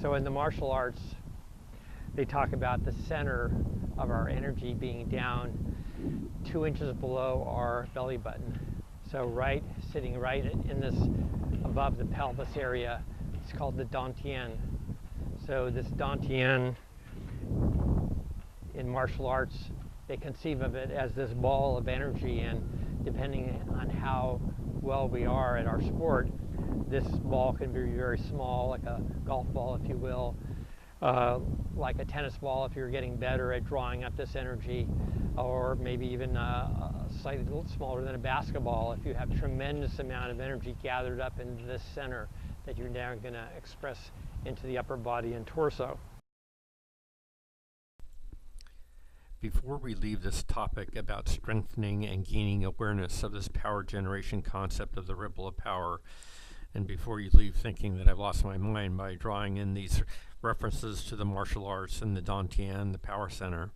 So in the martial arts, they talk about the center of our energy being down 2 inches below our belly button. So sitting right in this, above the pelvis area, it's called the dantian. So this dantian, in martial arts, they conceive of it as this ball of energy, and depending on how well we are at our sport, this ball can be very small, like a golf ball, if you will, like a tennis ball if you're getting better at drawing up this energy, or maybe even slightly a little smaller than a basketball if you have tremendous amount of energy gathered up into this center that you're now going to express into the upper body and torso. Before we leave this topic about strengthening and gaining awareness of this power generation concept of the ripple of power, and before you leave thinking that I've lost my mind by drawing in these references to the martial arts and the dantian, the power center,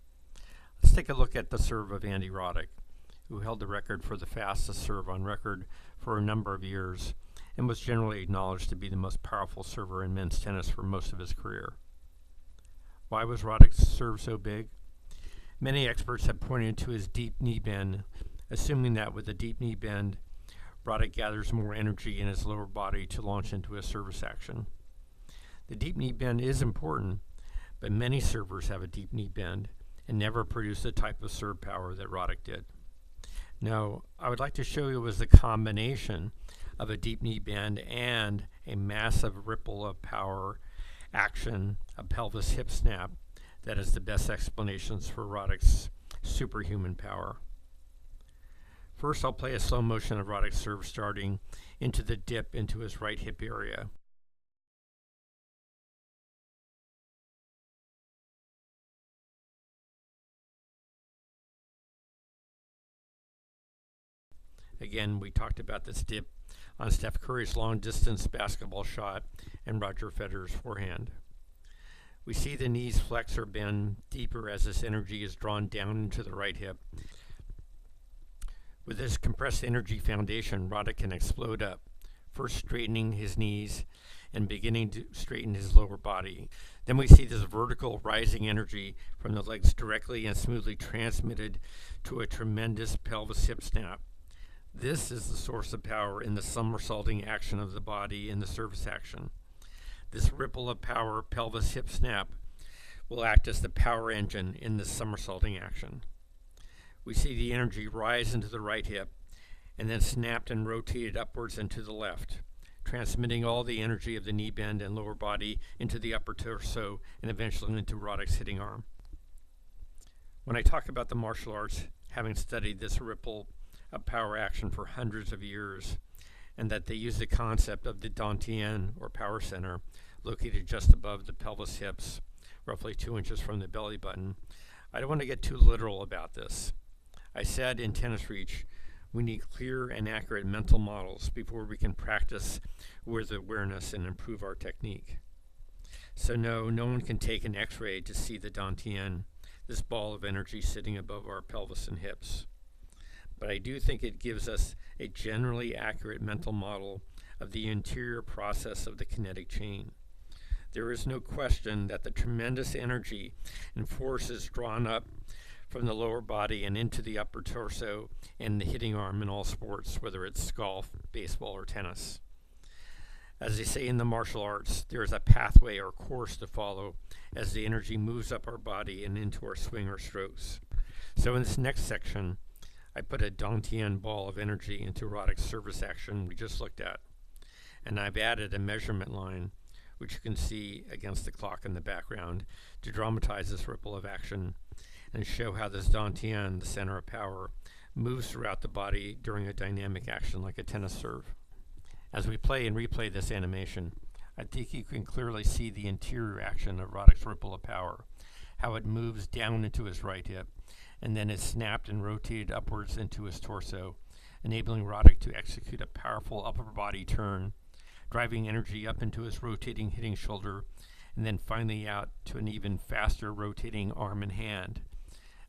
let's take a look at the serve of Andy Roddick, who held the record for the fastest serve on record for a number of years and was generally acknowledged to be the most powerful server in men's tennis for most of his career. Why was Roddick's serve so big? Many experts have pointed to his deep knee bend, assuming that with a deep knee bend, Roddick gathers more energy in his lower body to launch into a service action. The deep knee bend is important, but many servers have a deep knee bend and never produce the type of serve power that Roddick did. No, I would like to show you it was the combination of a deep knee bend and a massive ripple of power action, a pelvis hip snap, that is the best explanations for Roddick's superhuman power. First, I'll play a slow motion of Roddick's serve starting into the dip into his right hip area. Again, we talked about this dip on Steph Curry's long distance basketball shot and Roger Federer's forehand. We see the knees flex or bend deeper as this energy is drawn down into the right hip. With this compressed energy foundation, Roddick can explode up, first straightening his knees and beginning to straighten his lower body. Then we see this vertical rising energy from the legs directly and smoothly transmitted to a tremendous pelvis hip snap. This is the source of power in the somersaulting action of the body in the service action. This ripple of power pelvis hip snap will act as the power engine in this somersaulting action. We see the energy rise into the right hip and then snapped and rotated upwards into the left, transmitting all the energy of the knee bend and lower body into the upper torso and eventually into Roddick's hitting arm. When I talk about the martial arts, having studied this ripple of power action for hundreds of years, and that they use the concept of the dantian or power center located just above the pelvis hips, roughly 2 inches from the belly button, I don't want to get too literal about this. I said in Tennis Reach, we need clear and accurate mental models before we can practice with awareness and improve our technique. So no one can take an x-ray to see the dantian, this ball of energy sitting above our pelvis and hips. But I do think it gives us a generally accurate mental model of the interior process of the kinetic chain. There is no question that the tremendous energy and force is drawn up from the lower body and into the upper torso and the hitting arm in all sports, whether it's golf, baseball, or tennis. As they say in the martial arts, there is a pathway or course to follow as the energy moves up our body and into our swing or strokes. So in this next section, I put a dantian ball of energy into Roddick's service action we just looked at, and I've added a measurement line, which you can see against the clock in the background, to dramatize this ripple of action and show how this dantian, the center of power, moves throughout the body during a dynamic action like a tennis serve. As we play and replay this animation, I think you can clearly see the interior action of Roddick's ripple of power, how it moves down into his right hip, and then is snapped and rotated upwards into his torso, enabling Roddick to execute a powerful upper body turn, driving energy up into his rotating hitting shoulder, and then finally out to an even faster rotating arm and hand.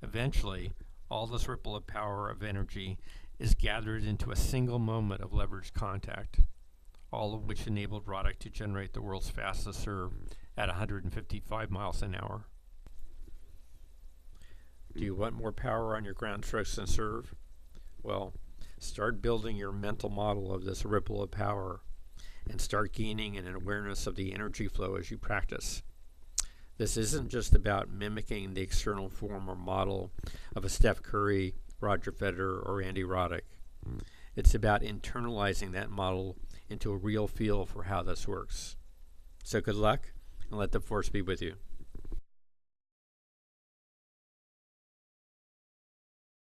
Eventually, all this ripple of power of energy is gathered into a single moment of leveraged contact, all of which enabled Roddick to generate the world's fastest serve at 155 miles an hour. Do you want more power on your ground strokes and serve? Well, start building your mental model of this ripple of power and start gaining an awareness of the energy flow as you practice. This isn't just about mimicking the external form or model of a Steph Curry, Roger Federer, or Andy Roddick. It's about internalizing that model into a real feel for how this works. So good luck, and let the force be with you.